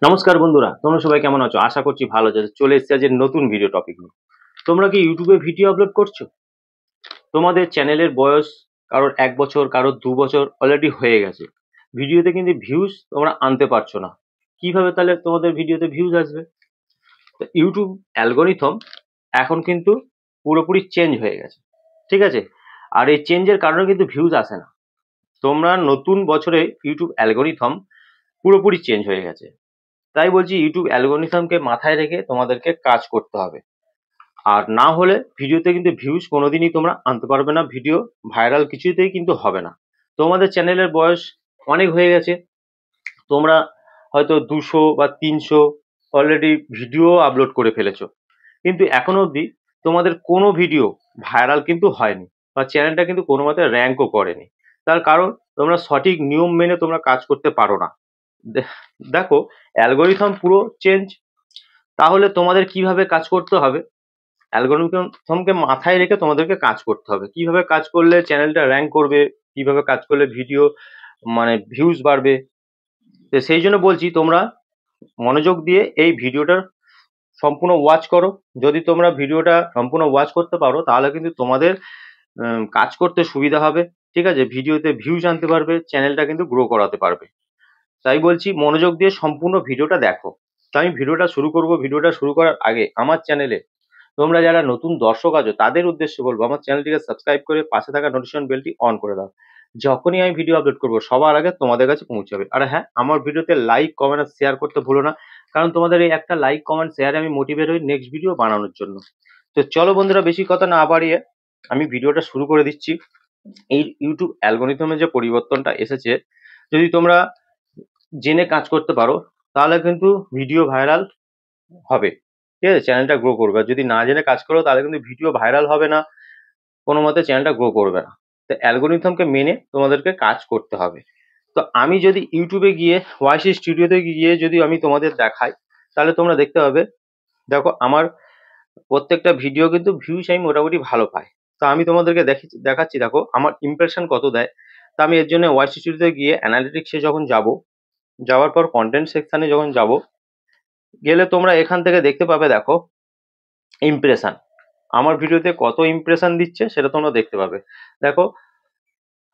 নমস্কার বন্ধুরা, তোমরা সবাই কেমন আছো? আশা করছি ভালো আছো। চলে এসেছি আজকে নতুন ভিডিও টপিক নিয়ে। তোমরা কি ইউটিউবে ভিডিও আপলোড করছো? তোমাদের চ্যানেলের বয়স কারোর ১ বছর, কারোর ২ বছর অলরেডি হয়ে গেছে। ভিডিওতে কিন্তু ভিউজ তোমরা আনতে পারছো না। কিভাবে তাহলে তোমাদের ভিডিওতে ভিউজ আসবে? তো ইউটিউব অ্যালগরিথম এখন কিন্তু পুরোপুরি চেঞ্জ হয়ে গেছে। ঠিক আছে? আর এই চেঞ্জের কারণে কিন্তু ভিউজ আসে না। তোমরা নতুন বছরে ইউটিউব অ্যালগরিথম পুরোপুরি চেঞ্জ হয়ে গেছে। তাই বলছি ইউটিউব অ্যালগরিথমকে মাথায় রেখে তোমাদেরকে কাজ করতে হবে। আর না হলে ভিডিওতে কিন্তু ভিউজ কোনোদিনই তোমরা আনতে পারবে না, ভিডিও ভাইরাল কিছুতেই কিন্তু হবে না। তোমাদের চ্যানেলের বয়স অনেক হয়ে গেছে, তোমরা হয়তো ২০০ বা ৩০০ অলরেডি ভিডিও আপলোড করে ফেলেছো, কিন্তু এখনো অবধি তোমাদের কোনো ভিডিও ভাইরাল কিন্তু হয়নি বা চ্যানেলটা কিন্তু কোনো মতে র্যাঙ্কও করেনি। তার কারণ তোমরা সঠিক নিয়ম মেনে তোমরা কাজ করতে পারো না। দেখো, অ্যালগরিথম পুরো চেঞ্জ। তাহলে তোমাদের কিভাবে কাজ করতে হবে? অ্যালগরিথমকে মাথায় রেখে তোমাদেরকে কাজ করতে হবে। কিভাবে কাজ করলে চ্যানেলটা র্যাঙ্ক করবে, কিভাবে কাজ করলে ভিডিও মানে ভিউজ বাড়বে। তো সেই জন্য বলছি তোমরা মনোযোগ দিয়ে এই ভিডিওটার সম্পূর্ণ ওয়াচ করো। যদি তোমরা ভিডিওটা সম্পূর্ণ ওয়াচ করতে পারো তাহলে কিন্তু তোমাদের কাজ করতে সুবিধা হবে। ঠিক আছে? ভিডিওতে ভিউজ আনতে পারবে, চ্যানেলটা কিন্তু গ্রো করাতে পারবে। তাই বলছি মনোযোগ দিয়ে সম্পূর্ণ ভিডিওটা দেখো। তো আমি ভিডিওটা শুরু করব। ভিডিওটা শুরু করার আগে আমার চ্যানেলে তোমরা যারা নতুন দর্শক আছো তাদের উদ্দেশ্যে বলবো, আমার চ্যানেলটিকে সাবস্ক্রাইব করে পাশে থাকা নোটিফিকেশন বেলটি অন করে দাও। যখনই আমি ভিডিও আপলোড করবো সবার আগে তোমাদের কাছে পৌঁছাবে। আর হ্যাঁ, আমার ভিডিওতে লাইক, কমেন্ট আর শেয়ার করতে ভুলো না, কারণ তোমাদের এই একটা লাইক, কমেন্ট, শেয়ারে আমি মোটিভেট হই নেক্সট ভিডিও বানানোর জন্য। তো চলো বন্ধুরা, বেশি কথা না বাড়িয়ে আমি ভিডিওটা শুরু করে দিচ্ছি। এই ইউটিউব অ্যালগরিথমে যে পরিবর্তনটা এসেছে, যদি তোমরা জেনে কাজ করতে পারো তাহলে কিন্তু ভিডিও ভাইরাল হবে। ঠিক আছে? চ্যানেলটা গ্রো করবে। আর যদি না জেনে কাজ করো তাহলে কিন্তু ভিডিও ভাইরাল হবে না, কোনো মতে চ্যানেলটা গ্রো করবে না। তো অ্যালগরিথমকে মেনে তোমাদেরকে কাজ করতে হবে। তো আমি যদি ইউটিউবে গিয়ে ওয়াইসি স্টুডিওতে গিয়ে যদি আমি তোমাদের দেখাই তাহলে তোমরা দেখতে পাবে, দেখো আমার প্রত্যেকটা ভিডিও কিন্তু ভিউজ আমি মোটামুটি ভালো পাই। তো আমি তোমাদেরকে দেখাচ্ছি, দেখো আমার ইমপ্রেশন কত দেয়। তো আমি এর জন্য ওয়াইসি স্টুডিওতে গিয়ে অ্যানালিটিক্সে যখন যাব, যাওয়ার পর কন্টেন্ট সেকশনে যখন যাব, গেলে তোমরা এখান থেকে দেখতে পাবে, দেখো ইমপ্রেশন, আমার ভিডিওতে কত ইমপ্রেশন দিচ্ছে সেটা তোমরা দেখতে পাবে। দেখো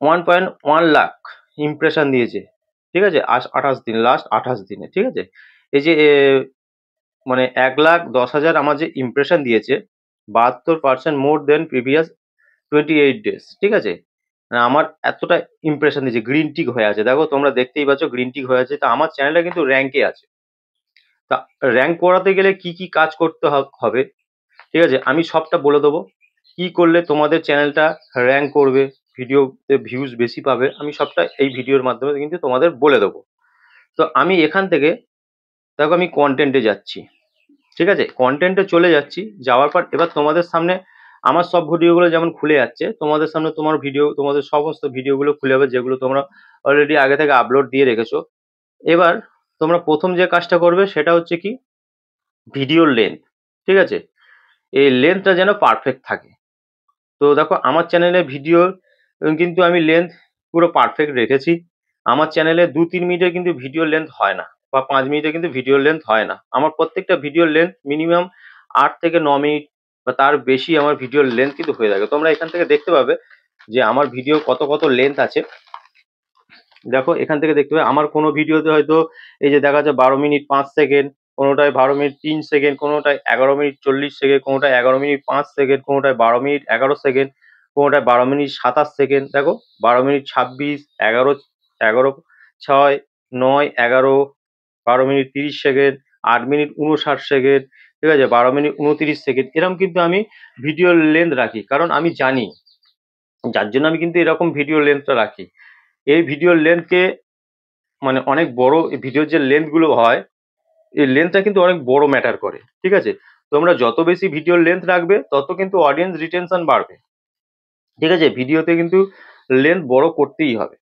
1.1 লাখ ইমপ্রেশন দিয়েছে। ঠিক আছে? 28 দিন, লাস্ট 28 দিনে। ঠিক আছে? এই যে মানে 1,10,000 আমার যে ইমপ্রেশন দিয়েছে, 72% মোর দেন প্রিভিয়াস 28 ডেজ। ঠিক আছে? মানে আমার এতটা ইমপ্রেশন দিয়েছে, গ্রিন টিক হয়ে আছে। দেখো তোমরা দেখতেই পাচ্ছ গ্রিন টিক হয়ে আছে। তা আমার চ্যানেলটা কিন্তু র্যাঙ্কে আছে। তা র্যাঙ্ক করাতে গেলে কি কি কাজ করতে হবে, ঠিক আছে, আমি সবটা বলে দেবো। কি করলে তোমাদের চ্যানেলটা র্যাঙ্ক করবে, ভিডিওতে ভিউজ বেশি পাবে, আমি সবটা এই ভিডিওর মাধ্যমে কিন্তু তোমাদের বলে দেবো। তো আমি এখান থেকে, দেখো আমি কন্টেন্টে যাচ্ছি। ঠিক আছে? কন্টেন্টে চলে যাচ্ছি, যাওয়ার পর এবার তোমাদের সামনে আমার সব ভিডিওগুলো যেমন খুলে যাচ্ছে, তোমাদের সামনে তোমার ভিডিও, তোমাদের সমস্ত ভিডিওগুলো খুলে যাবে যেগুলো তোমরা অলরেডি আগে থেকে আপলোড দিয়ে রেখেছো। এবার তোমরা প্রথম যে কাজটা করবে সেটা হচ্ছে কি, ভিডিওর লেন্থ। ঠিক আছে? এই লেন্থটা যেন পারফেক্ট থাকে। তো দেখো আমার চ্যানেলে ভিডিও কিন্তু আমি লেন্থ পুরো পারফেক্ট রেখেছি। আমার চ্যানেলে ২-৩ মিনিটের কিন্তু ভিডিও লেন্থ হয় না, বা ৫ মিনিটের কিন্তু ভিডিও লেন্থ হয় না। আমার প্রত্যেকটা ভিডিওর লেন্থ মিনিমাম ৮ থেকে ৯ মিনিট বা তার বেশি আমার ভিডিওর লেন্থ কিন্তু হয়ে থাকে। তোমরা এখান থেকে দেখতে পাবে যে আমার ভিডিও কত লেন্থ আছে। দেখো এখান থেকে দেখতে পাবে আমার কোনো ভিডিওতে হয়তো এই যে দেখা যাচ্ছে ১২ মিনিট ৫ সেকেন্ড, কোনোটায় ১২ মিনিট ৩ সেকেন্ড, কোনোটায় ১১ মিনিট ৪০ সেকেন্ড, কোনোটায় ১১ মিনিট ৫ সেকেন্ড, কোনোটায় ১২ মিনিট ১১ সেকেন্ড, কোনোটায় ১২ মিনিট ২৭ সেকেন্ড। দেখো ১২ minute ২৬, ১১, ১১, ৬, ৯, ১১, ১২ minute ৩০ second, ৮ minute ৫৯ second. ঠিক আছে? ১২ মিনিট ২৯ সেকেন্ড। এরকম কিন্তু আমি ভিডিওর লেন্থ রাখি, কারণ আমি জানি, যার জন্য আমি কিন্তু এরকম ভিডিও লেন্থটা রাখি। এই ভিডিওর লেন্থকে মানে অনেক বড়, ভিডিওর যে লেন্থ গুলো হয়, এই লেন্থটা কিন্তু অনেক বড় ম্যাটার করে। ঠিক আছে? তোমরা যত বেশি ভিডিওর লেন্থ রাখবে তত কিন্তু অডিয়েন্স রিটেনশন বাড়বে। ঠিক আছে? ভিডিওতে কিন্তু লেন্থ বড় করতেই হবে।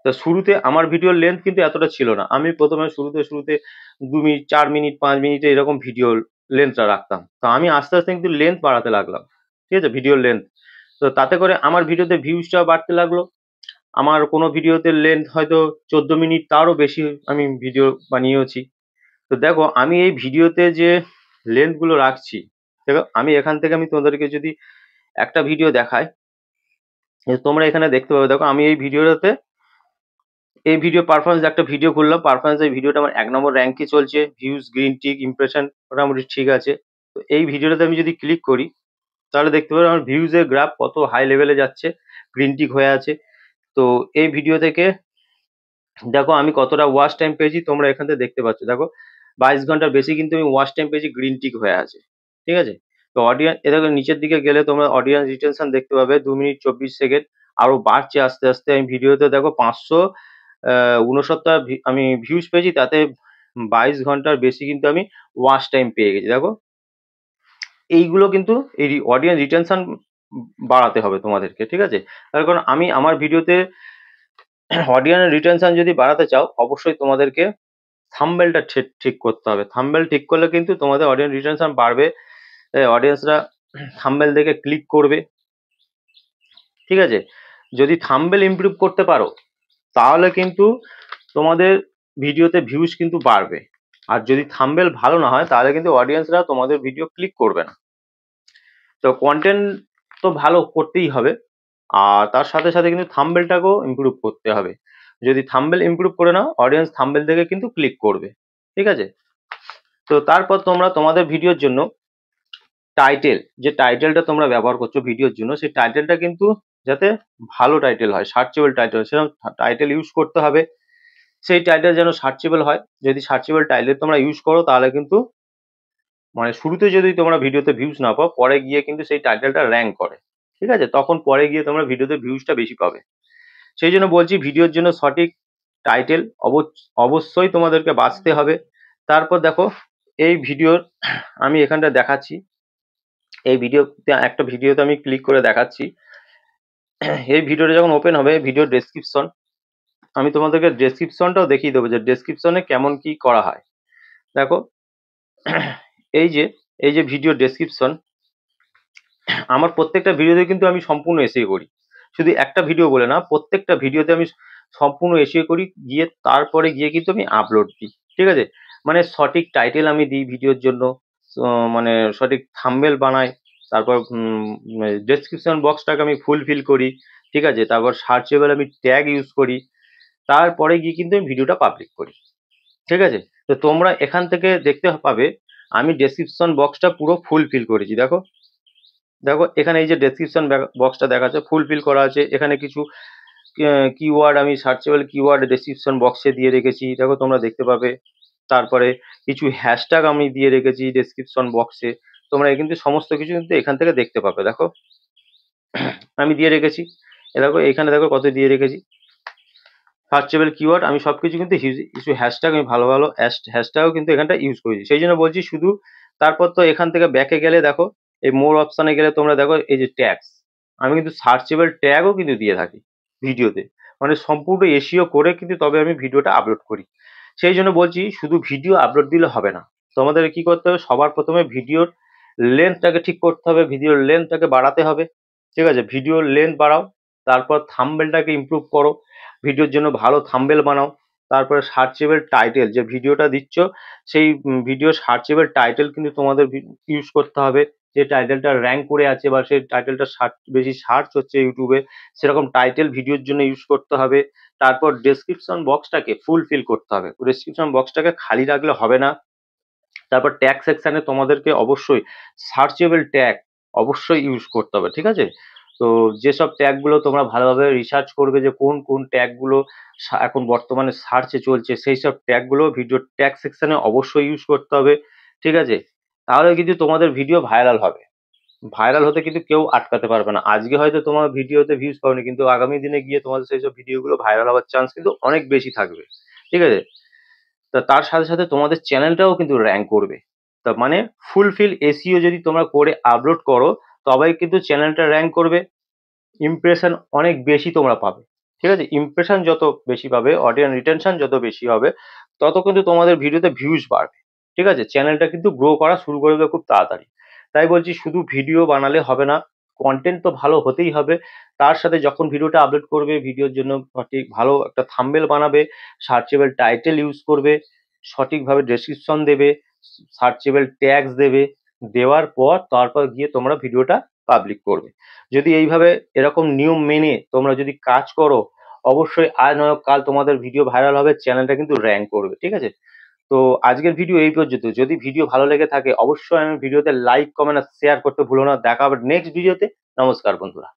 তো শুরুতে আমার ভিডিওর লেন্থ কিন্তু এতটা ছিল না। আমি প্রথমে শুরুতে ২ মিনিট, ৪ মিনিট, ৫ মিনিটে এরকম ভিডিও লেন্থটা রাখতাম। তো আমি আস্তে আস্তে কিন্তু লেন্থ বাড়াতে লাগলাম। ঠিক আছে? ভিডিওর লেন্থ। তো তাতে করে আমার ভিডিওতে ভিউজটাও বাড়তে লাগলো। আমার কোনো ভিডিওতে লেন্থ হয়তো ১৪ মিনিট, তারও বেশি আমি ভিডিও বানিয়েওছি। তো দেখো আমি এই ভিডিওতে যে লেন্থ গুলো রাখছি, দেখো আমি এখান থেকে আমি তোমাদেরকে যদি একটা ভিডিও দেখাই, তোমরা এখানে দেখতে পাবে। দেখো আমি এই ভিডিও পারফরমেন্স একটা ভিডিও করলাম, পারফরমেন্স এই ভিডিওটা আমার 1 নম্বর র্যাঙ্কে চলছে, ভিউজ, গ্রিন টিক, ইমপ্রেশন মোটামুটি ঠিক আছে। তো এই ভিডিওটাতে আমি যদি ক্লিক করি তাহলে দেখতে পারো আমার ভিউজ এর গ্রাফ কত হাই লেভেলে যাচ্ছে, গ্রিন টিক হয়ে আছে। তো এই ভিডিও থেকে দেখো আমি কতটা ওয়াচ টাইম পেয়েছি, তোমরা এখান থেকে দেখতে পাচ্ছ। দেখো 22 ঘন্টার বেশি কিন্তু আমি ওয়াচ টাইম পেয়েছি, গ্রিন টিক হয়ে আছে, ঠিক আছে। তো অডিয়েন্স, এ দেখো নিচের দিকে গেলে তোমরা অডিয়েন্স রিটেনশন দেখতে পাবে 2 মিনিট 24 সেকেন্ড, আরো বাড়ছে আস্তে আস্তে। আমি ভিডিওতে দেখো 569 আমি ভিউজ পেয়েছি, তাতে 22 ঘন্টার বেশি কিন্তু আমি ওয়াচ টাইম পেয়ে গেছি। দেখো এইগুলো কিন্তু এই অডিয়েন্স রিটেনশন বাড়াতে হবে তোমাদেরকে, ঠিক আছে। তার কারণ আমি আমার ভিডিওতে অডিয়েন্স রিটেনশন যদি বাড়াতে চাও, অবশ্যই তোমাদেরকে থাম্বনেলটা ঠিক করতে হবে। থাম্বনেল ঠিক করলে কিন্তু তোমাদের অডিয়েন্স রিটেনশন বাড়বে, অডিয়েন্সরা থাম্বনেল দেখে ক্লিক করবে, ঠিক আছে। যদি থাম্বনেল ইমপ্রুভ করতে পারো তাহলে কিন্তু তোমাদের ভিডিওতে ভিউজ কিন্তু বাড়বে। আর যদি থাম্বনেল ভালো না হয় তাহলে কিন্তু অডিয়েন্সরা তোমাদের ভিডিও ক্লিক করবে না। তো কন্টেন্ট তো ভালো করতেই হবে, আর তার সাথে সাথে কিন্তু থাম্বনেলটাকেও ইমপ্রুভ করতে হবে। যদি থাম্বনেল ইমপ্রুভ করে নাও, অডিয়েন্স থাম্বনেল দেখে কিন্তু ক্লিক করবে, ঠিক আছে। তো তারপর তোমরা তোমাদের ভিডিওর জন্য টাইটেল, যে টাইটেলটা তোমরা ব্যবহার করছো ভিডিওর জন্য, সেই টাইটেলটা কিন্তু যাতে ভালো টাইটেল হয়, সার্চেবল টাইটেল, সেরকম টাইটেল ইউজ করতে হবে। সেই টাইটেল যেন সার্চেবল হয়। যদি সার্চেবল টাইটেল তোমরা ইউজ করো তাহলে কিন্তু মানে শুরুতে যদি তোমরা ভিডিওতে ভিউজ না পাও, পরে গিয়ে কিন্তু সেই টাইটেলটা র্যাঙ্ক করে, ঠিক আছে। তখন পরে গিয়ে তোমরা ভিডিওতে ভিউজটা বেশি পাবে। সেই জন্য বলছি ভিডিওর জন্য সঠিক টাইটেল অবশ্যই তোমাদেরকে বাছতে হবে। তারপর দেখো এই ভিডিওর আমি এখানটা দেখাচ্ছি, এই ভিডিওতে একটা ভিডিওতে আমি ক্লিক করে দেখাচ্ছি। এই ভিডিওটা যখন ওপেন হবে, ভিডিও ডেসক্রিপশন, আমি তোমাদেরকে ডেসক্রিপশনটাও দেখিয়ে দেবো যে ডেসক্রিপশনে কেমন কি করা হয়। দেখো এই যে ভিডিও ডেসক্রিপশন, আমার প্রত্যেকটা ভিডিওতে কিন্তু আমি সম্পূর্ণ এসিও করি, শুধু একটা ভিডিও বলে না, প্রত্যেকটা ভিডিওতে আমি সম্পূর্ণ এসিও করি, গিয়ে তারপরে গিয়ে কিন্তু আমি আপলোড দিই, ঠিক আছে। মানে সঠিক টাইটেল আমি দিই ভিডিওর জন্য, মানে সঠিক থাম্বনেল বানাই, তারপর ডেসক্রিপশন বক্সটাকে আমি ফুলফিল করি, ঠিক আছে। তারপর সার্চেবল আমি ট্যাগ ইউজ করি, তারপরে গিয়ে কিন্তু আমি ভিডিওটা পাবলিক করি, ঠিক আছে। তো তোমরা এখান থেকে দেখতে পাবে আমি ডেসক্রিপশন বক্সটা পুরো ফুলফিল করেছি। দেখো দেখো এখানে এই যে ডেসক্রিপশন বক্সটা দেখাচ্ছে ফুলফিল করা আছে, এখানে কিছু কিওয়ার্ড আমি সার্চেবল কিওয়ার্ড ডেসক্রিপশন বক্সে দিয়ে রেখেছি, দেখো তোমরা দেখতে পাবে। তারপরে কিছু হ্যাশট্যাগ আমি দিয়ে রেখেছি ডেসক্রিপশন বক্সে, তোমরা কিন্তু সমস্ত কিছু কিন্তু এখান থেকে দেখতে পাবে। দেখো আমি দিয়ে রেখেছি, এ দেখো এখানে দেখো কত দিয়ে রেখেছি সার্চেবল কিওয়ার্ড, আমি সবকিছু কিন্তু কিছু হ্যাশট্যাগ আমি ভালো ভালো হ্যাশট্যাগও কিন্তু এখানটা ইউজ করেছি। সেই জন্য বলছি শুধু। তারপর তো এখান থেকে ব্যাকে গেলে দেখো এই মোর অপশানে গেলে তোমরা দেখো এই যে ট্যাগস, আমি কিন্তু সার্চেবল ট্যাগও কিন্তু দিয়ে থাকি ভিডিওতে, মানে সম্পূর্ণ এসিও করে কিন্তু তবে আমি ভিডিওটা আপলোড করি। সেই জন্য বলছি শুধু ভিডিও আপলোড দিলে হবে না, তোমাদের কি করতে হবে, সবার প্রথমে ভিডিওর লেন্থটাকে ঠিক করতে হবে, ভিডিওর লেন্থটাকে বাড়াতে হবে, ঠিক আছে। ভিডিওর লেন্থ বাড়াও, তারপর থাম্বনেলটাকে ইমপ্রুভ করো, ভিডিওর জন্য ভালো থাম্বনেল বানাও, তারপরে সার্চেবল টাইটেল, যে ভিডিওটা দিচ্ছ সেই ভিডিও সার্চেবল টাইটেল কিন্তু তোমাদের ইউজ করতে হবে, যে টাইটেলটা র্যাঙ্ক করে আছে বা সেই টাইটেলটা বেশি সার্চ হচ্ছে ইউটিউবে, সেরকম টাইটেল ভিডিওর জন্য ইউজ করতে হবে। তারপর ডেসক্রিপশন বক্সটাকে ফুলফিল করতে হবে, ডেসক্রিপশন বক্সটাকে খালি রাখলে হবে না। তারপর ট্যাগ সেকশনে তোমাদেরকে অবশ্যই সার্চেবল ট্যাগ অবশ্যই ইউজ করতে হবে, ঠিক আছে। তো যেসব ট্যাগ গুলো তোমরা ভালোভাবে রিসার্চ করবে যে কোন কোন ট্যাগ গুলো এখন বর্তমানে সার্চে চলছে, সেই সব ট্যাগ গুলো ভিডিও ট্যাগ সেকশনে অবশ্যই ইউজ করতে হবে, ঠিক আছে। তাহলে কিন্তু তোমাদের ভিডিও ভাইরাল হবে, ভাইরাল হতে কিন্তু কেউ আটকাতে পারবে না। আজকে হয়তো তোমার ভিডিওতে ভিউজ পাওনি, কিন্তু আগামী দিনে গিয়ে তোমাদের সেই সব ভিডিওগুলো ভাইরাল হওয়ার চান্স কিন্তু অনেক বেশি থাকবে, ঠিক আছে। তা তার সাথে সাথে তোমাদের চ্যানেলটাও কিন্তু র্যাঙ্ক করবে। তা মানে ফুলফিল এসইও যদি তোমরা করে আপলোড করো, তবেই কিন্তু চ্যানেলটা র্যাঙ্ক করবে, ইমপ্রেশন অনেক বেশি তোমরা পাবে, ঠিক আছে। ইমপ্রেশন যত বেশি পাবে, অডিয়েন্স রিটেনশন যত বেশি হবে, তত কিন্তু তোমাদের ভিডিওতে ভিউজ বাড়বে, ঠিক আছে। চ্যানেলটা কিন্তু গ্রো করা শুরু করে দেবে খুব তাড়াতাড়ি। তাই বলছি শুধু ভিডিও বানালে হবে না, কন্টেন্ট তো ভালো হতেই হবে। তার সাথে যখন ভিডিওটা আপলোড করবে, ভিডিওর জন্য সঠিক ভালো একটা থাম্বনেল বানাবে, সার্চেবল টাইটেল ইউজ করবে, সঠিকভাবে ডেসক্রিপশন দেবে, সার্চেবল ট্যাগস দেবে, দেওয়ার পর তারপর গিয়ে তোমরা ভিডিওটা পাবলিক করবে। যদি এইভাবে এরকম নিয়ম মেনে তোমরা যদি কাজ করো, অবশ্যই আজ নয় কাল তোমাদের ভিডিও ভাইরাল হবে, চ্যানেলটা কিন্তু র্যাঙ্ক করবে, ঠিক আছে? তো আজকের ভিডিও এই পর্যন্ত। যদি ভিডিও ভালো লেগে থাকে অবশ্যই আমি ভিডিওতে লাইক, কমেন্ট আর শেয়ার করতে ভুলো না। দেখা হবে নেক্সট ভিডিওতে। নমস্কার বন্ধুরা।